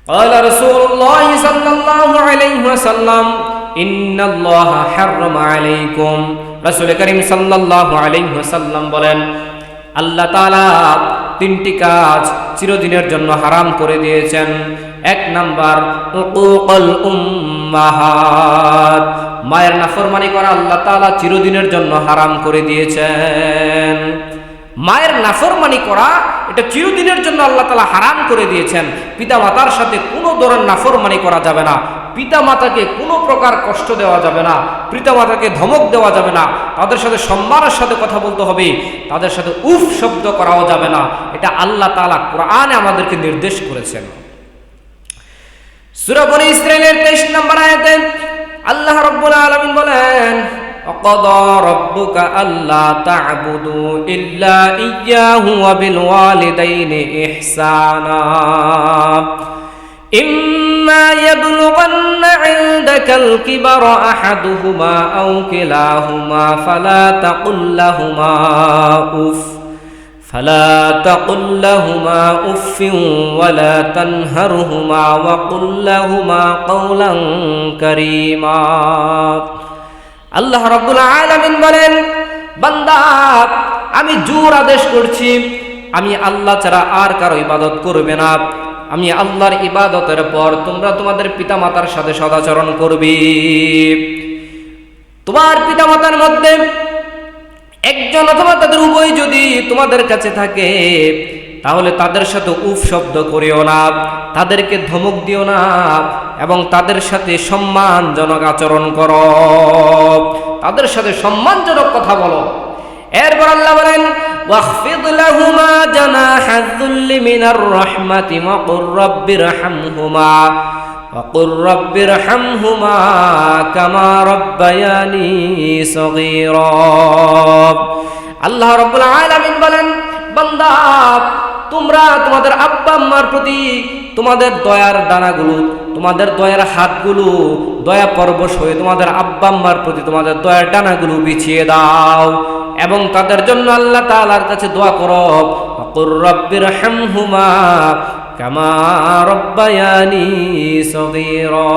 قال رسول الله صلى الله عليه وسلم إن الله حرم عليكم রাসূল করিম সাল্লাল্লাহু আলাইহি ওয়াসাল্লাম বলেন, আল্লাহ তাআলা তিনটি কাজ চিরদিনের জন্য হারাম করে দিয়েছেন। এক নাম্বার, উকুকুল উম্মাহাত, মায়ের নাফরমানি করা আল্লাহ তাআলা চিরদিনের জন্য হারাম করে দিয়েছেন। মায়ের নাফরমানি করা এটা চিরদিনের জন্য আল্লাহ তাআলা হারাম করে দিয়েছেন। পিতা মাতার সাথে কোনো ধরনের নাফরমানি করা যাবে না, পিতা মাতাকে কোনো প্রকার কষ্ট দেওয়া যাবে না, পিতা মাতাকে ধমক দেওয়া যাবে না, তাদের সাথে সম্মানের সাথে কথা বলতে হবে, তাদের সাথে উফ শব্দ করাও যাবে না। এটা আল্লাহ তাআলা কোরআনে আমাদেরকে নির্দেশ করেছেন। সূরা বনী ইসরাঈলের 23 নম্বর আয়াতে আল্লাহ রাব্বুল আলামিন বলেন, وَقَضَى رَبُّكَ أَلَّا تَعْبُدُوا إِلَّا إِيَّاهُ وَبِالْوَالِدَيْنِ إِحْسَانًا إِمَّا يَبْلُغَنَّ عِندَكَ الْكِبَرَ أَحَدُهُمَا أَوْ كِلَاهُمَا فَلَا تَقُل لَّهُمَا أُفٍّ وَلَا تَنْهَرْهُمَا وَقُل لَّهُمَا قَوْلًا كَرِيمًا। আল্লাহ রাব্বুল আলামিন বলেন, বান্দা আমি জোর আদেশ করছি, আমি আল্লাহ ছাড়া আর কারো ইবাদত করবে না। আমি আল্লাহর ইবাদতের পর তোমরা তোমাদের পিতামাতার সাথে সদাচরণ করবে। তোমার পিতামাতার মধ্যে একজন অথবা তাদের উভয় যদি তোমাদের কাছে থাকে, তাহলে তাদের সাথে উফ শব্দ করিও না, তাদেরকে ধমক দিও না, এবং তাদের সাথে সম্মানজনক আচরণ করো, তাদের সাথে সম্মানজনক কথা বলো। এরপর আল্লাহ বলেন, ওয়াখফিদ লাহুমা জানাহায যুল্লি মিনার রাহমাতি ওয়াকুর রাব্বিরহামহুমা কামা রাব্বায়ানি সগীরা। আল্লাহ রাব্বুল আলামিন বলেন, বান্দা তোমরা তোমাদের আব্বা আম্মার প্রতি তোমাদের দয়ার দানাগুলো, তোমাদের দয়ার হাতগুলো দয়া পরবশ হয়ে তোমাদের আব্বা আম্মার প্রতি তোমাদের দয়ার ডানাগুলো বিছিয়ে দাও, এবং তাদের জন্য আল্লাহ তাআলার কাছে দোয়া করো, ওয়াকুর রাব্বিরহামহুমা কামা রাব্বায়ানি সগীরা।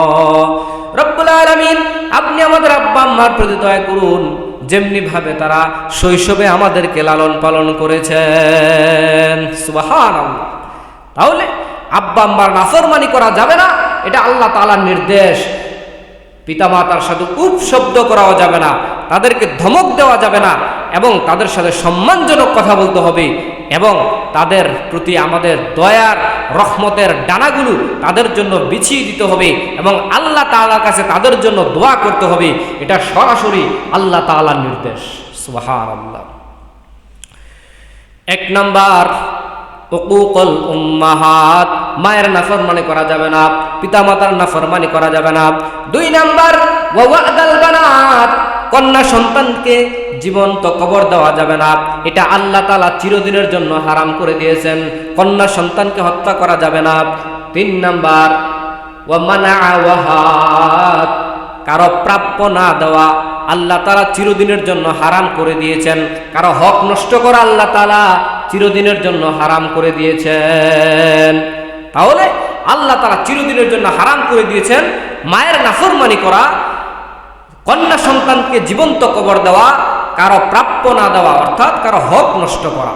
রব্বুল আলামিন, আপনি আমাদের আব্বা আম্মার প্রতি দয়া করুন, যেমনি ভাবে তারা শৈশবে আমাদেরকে লালন পালন করেছেন। সুবহানাল্লাহ। তাহলে আব্বা আম্মার নাফরমানি করা যাবে না, এটা আল্লাহ তাআলার নির্দেশ। পিতামাতার সাথে উপ শব্দ করাও যাবে না, তাদেরকে ধমক দেওয়া যাবে না, এবং তাদের সাথে সম্মানজনক কথা বলতে হবে, এবং তাদের প্রতি আমাদের দয়ার রহমতের ডানাগুলো তাদের জন্য বিছিয়ে দিতে হবে, এবং আল্লাহ তাআলার কাছে তাদের জন্য দোয়া করতে হবে। এটা সরাসরি আল্লাহ তাআলার নির্দেশ। সুবহানাল্লাহ। এক নাম্বার, উকুকুল উম্মাহাত, মায়ের নাফরমানি করা যাবে না, পিতামাতার নাফরমানি করা যাবে না। 2 নাম্বার, ওয়া ওয়া'দাল বানাত, কন্যা সন্তানকে জীবন্ত কবর দেওয়া যাবে না, এটা আল্লাহ তাআলা চিরদিনের জন্য হারাম করে দিয়েছেন। কন্যা সন্তানকে হত্যা করা যাবে না। 3 নাম্বার, ওয়া মানা'a ওয়াহাত, কারো প্রাপ্য না দেওয়া আল্লাহ তাআলা চিরদিনের জন্য হারাম করে দিয়েছেন। কারো হক নষ্ট করা আল্লাহ তাআলা চিরদিনের জন্য হারাম করে দিয়েছেন। তাহলে আল্লাহ তাআলা চিরদিনের জন্য হারাম করে দিয়েছেন মায়ের নাফরমানি করা, কন্যা সন্তানকে জীবন্ত কবর দেওয়া, কারো প্রাপ্য না দেওয়া, অর্থাৎ কারো হক নষ্ট করা।